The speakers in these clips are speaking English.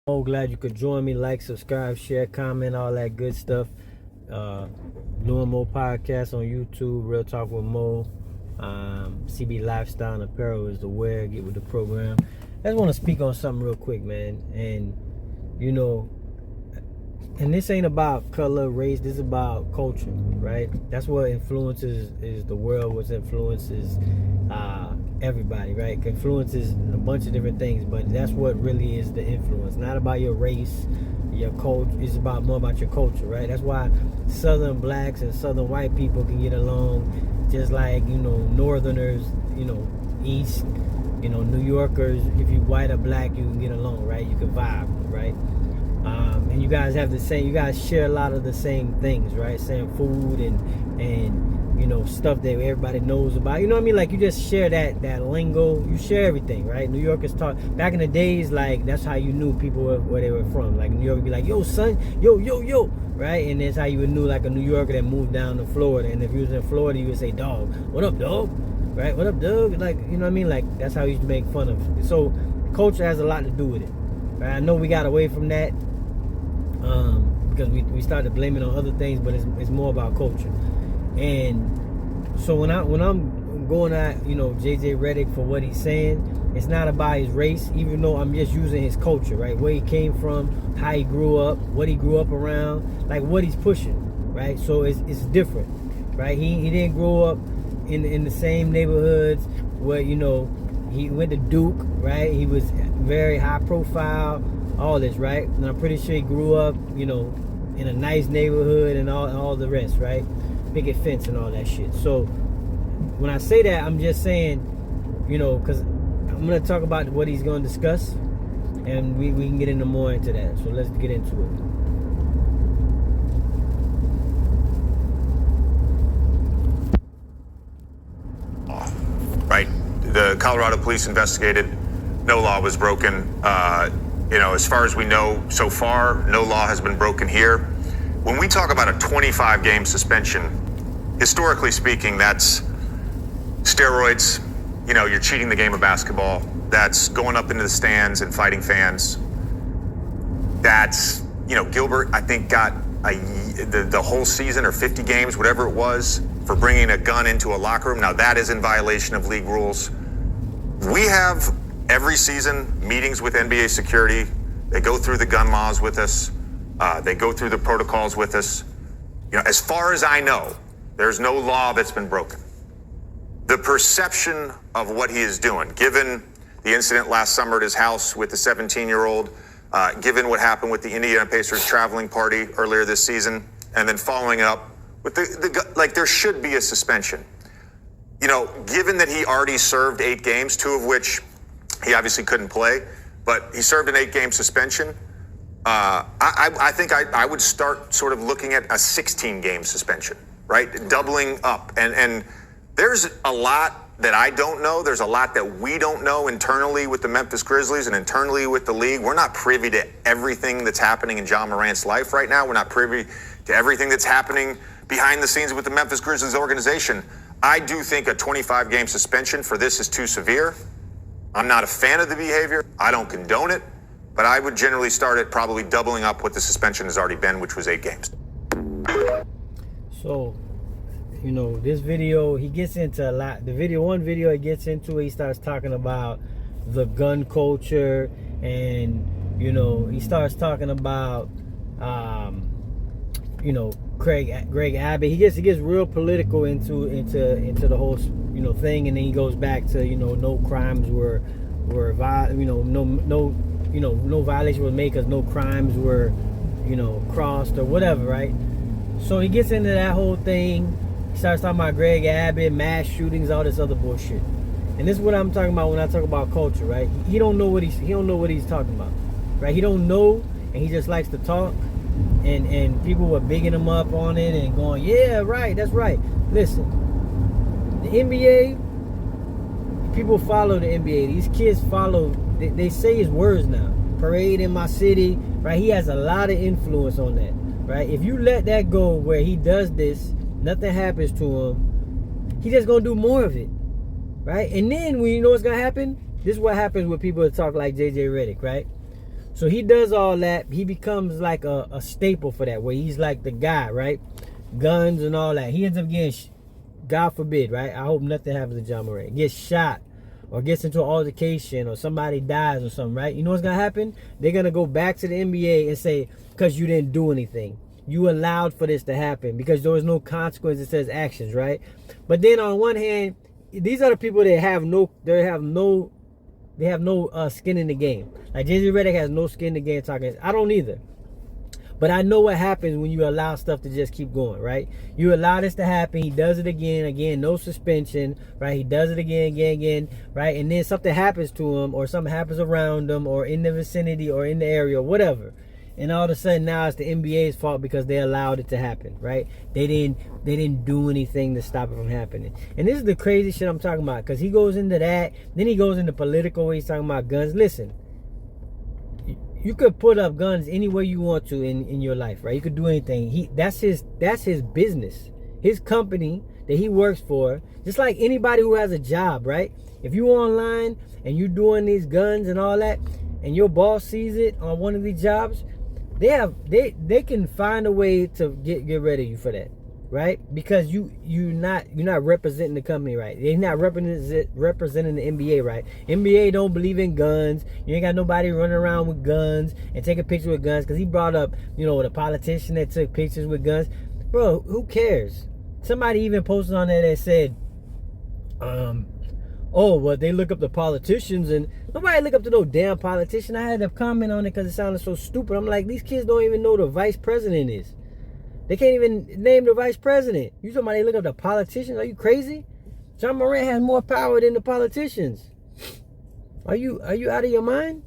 So glad you could join me. Like, subscribe, share, comment, all that good stuff. Doing more podcasts on YouTube. Real Talk with Mo. CB Lifestyle and Apparel is the wear. Get with the program. I just want to speak on something real quick, man. And and this ain't about color, race. This is about culture, right? That's what influences is the world. What influences everybody, right? Influences a bunch of different things, but that's what really is the influence. Not about your race, your culture. It's about more about your culture, right? That's why Southern blacks and Southern white people can get along, just like Northerners, East, New Yorkers. If you white or black, you can get along, right? You can vibe, right? And you guys have the same. You guys share a lot of the same things, right? Same food and stuff that everybody knows about. You know what I mean? Like, you just share that lingo. You share everything, right? New Yorkers talk. Back in the days, like, that's how you knew people where they were from. Like, New York would be like, yo, son, yo, right? And that's how you would knew, like, a New Yorker that moved down to Florida. And if you was in Florida, you would say, dog, what up, dog? Right? What up, dog? Like, you know what I mean? Like, that's how you used to make fun of it. So culture has a lot to do with it. Right? I know we got away from that because we started blaming on other things, but it's more about culture. And so when I'm going at JJ Redick for what he's saying, it's not about his race, even though I'm just using his culture, right? Where he came from, how he grew up, what he grew up around, like what he's pushing, right? So it's different, right? He didn't grow up in the same neighborhoods where he went to Duke, right? He was very high profile, all this, right? And I'm pretty sure he grew up, in a nice neighborhood and all the rest, right? Picket fence and all that shit. So when I say that, I'm just saying, because I'm going to talk about what he's going to discuss, and we can get into more into that. So let's get into it. Right? The Colorado police investigated. No law was broken. As far as we know so far, no law has been broken here. When we talk about a 25-game suspension, historically speaking, that's steroids. You're cheating the game of basketball. That's going up into the stands and fighting fans. That's, Gilbert, I think, got the whole season or 50 games, whatever it was, for bringing a gun into a locker room. Now, that is in violation of league rules. We have every season meetings with NBA security. They go through the gun laws with us. They go through the protocols with us. As far as I know, there's no law that's been broken. The perception of what he is doing, given the incident last summer at his house with the 17-year-old, given what happened with the Indiana Pacers traveling party earlier this season, and then following up with there should be a suspension. Given that he already served 8 games, 2 of which he obviously couldn't play, but he served an 8-game suspension. I think I would start sort of looking at a 16-game suspension, right? Doubling up. And there's a lot that I don't know. There's a lot that we don't know internally with the Memphis Grizzlies and internally with the league. We're not privy to everything that's happening in Ja Morant's life right now. We're not privy to everything that's happening behind the scenes with the Memphis Grizzlies organization. I do think a 25-game suspension for this is too severe. I'm not a fan of the behavior. I don't condone it. But I would generally start at probably doubling up what the suspension has already been, which was 8 games. So, this video, he gets into a lot. One video he gets into, he starts talking about the gun culture, and, he starts talking about, Greg Abbott. He gets real political into the whole, thing, and then he goes back to, no crimes were no violation was made because no crimes were, crossed or whatever, right? So he gets into that whole thing. He starts talking about Greg Abbott, mass shootings, all this other bullshit. And this is what I'm talking about when I talk about culture, right? He don't know what he's talking about, right? He don't know, and he just likes to talk. And people were bigging him up on it and going, yeah, right, that's right. Listen, the NBA, people follow the NBA. These kids follow. They say his words now. Parade in my city, right? He has a lot of influence on that, right? If you let that go where he does this, nothing happens to him, he just gonna do more of it, right? And then when you know what's gonna happen, this is what happens with people that talk like JJ Redick, right? So he does all that. He becomes like a staple for that, where he's like the guy, right? Guns and all that. He ends up getting, God forbid, right? I hope nothing happens to John Morant. Gets shot or gets into an altercation or somebody dies or something, right? You know what's going to happen? They're going to go back to the NBA and say, because you didn't do anything. You allowed for this to happen because there was no consequence. It says actions, right? But then on one hand, these are the people that have no skin in the game. Like JJ Redick has no skin in the game talking. I don't either. But I know what happens when you allow stuff to just keep going, right? You allow this to happen. He does it again, no suspension, right? He does it again, right? And then something happens to him, or something happens around him, or in the vicinity, or in the area, or whatever. And all of a sudden now it's the NBA's fault because they allowed it to happen, right? They didn't do anything to stop it from happening. And this is the crazy shit I'm talking about, because he goes into that, then he goes into political where he's talking about guns. Listen, you could put up guns any way you want to in your life, right? You could do anything. That's his business, his company that he works for. Just like anybody who has a job, right? If you online and you're doing these guns and all that, and your boss sees it on one of these jobs, they can find a way to get rid of you for that, right? Because you're not representing the company right. They're not representing the NBA right. NBA don't believe in guns. You ain't got nobody running around with guns and taking pictures with guns. Because he brought up, the politician that took pictures with guns. Bro, who cares? Somebody even posted on there that said, oh, well, they look up the politicians, and nobody look up to no damn politician. I had to comment on it because it sounded so stupid. I'm like, these kids don't even know who the vice president is. They can't even name the vice president. You talking about they look up the politicians? Are you crazy? John Morant has more power than the politicians. Are you out of your mind?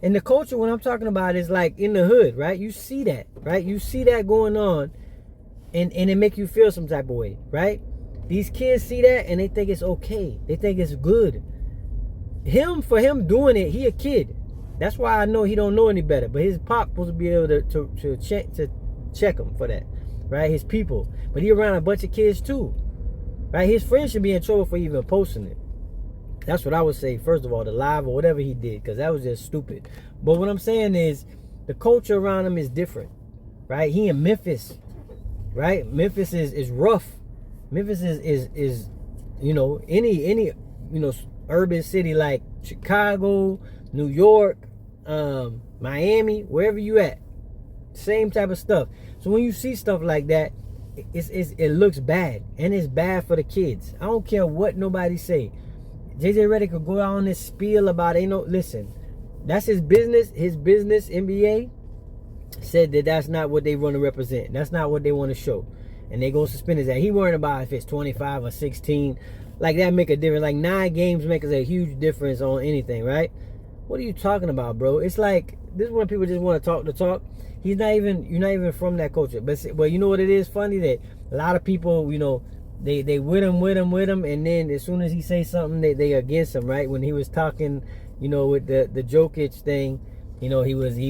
And the culture, what I'm talking about, is like in the hood, right? You see that, right? You see that going on, and it make you feel some type of way, right? These kids see that and they think it's okay. They think it's good. For him doing it, he a kid. That's why I know he don't know any better. But his pop supposed to be able to check him for that, right? His people. But he around a bunch of kids too, right? His friends should be in trouble for even posting it. That's what I would say. First of all, the live or whatever he did, because that was just stupid. But what I'm saying is, the culture around him is different, right? He in Memphis, right? Memphis is rough. Memphis is any urban city like Chicago, New York, Miami, wherever you at, same type of stuff. So when you see stuff like that, it looks bad, and it's bad for the kids. I don't care what nobody say. JJ Redick could go out on this spiel about listen, that's his business. His business, NBA, said that's not what they want to represent. That's not what they want to show. And they go suspend his ass. He worried about if it's 25 or 16. Like, that make a difference. Like, 9 games makes a huge difference on anything, right? What are you talking about, bro? It's like, this is when people just want to talk the talk. You're not even from that culture. But you know what it is funny? That a lot of people, they with him, and then as soon as he say something, they against him, right? When he was talking, with the Jokic thing, he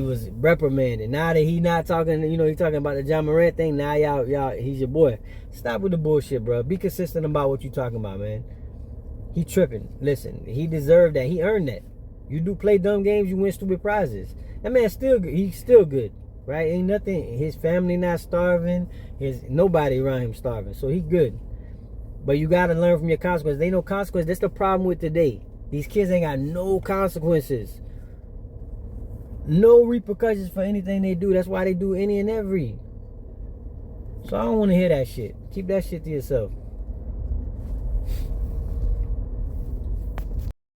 was reprimanded. Now that he not talking, he talking about the John Morant thing. Now y'all, he's your boy. Stop with the bullshit, bro. Be consistent about what you talking about, man. He tripping. Listen, he deserved that. He earned that. You do play dumb games, you win stupid prizes. That man's still good. He's still good, right? Ain't nothing. His family not starving. Nobody around him starving. So he good. But you gotta learn from your consequences. There ain't no consequences. That's the problem with today. These kids ain't got no consequences. No repercussions for anything they do. That's why they do any and every. So I don't want to hear that shit. Keep that shit to yourself.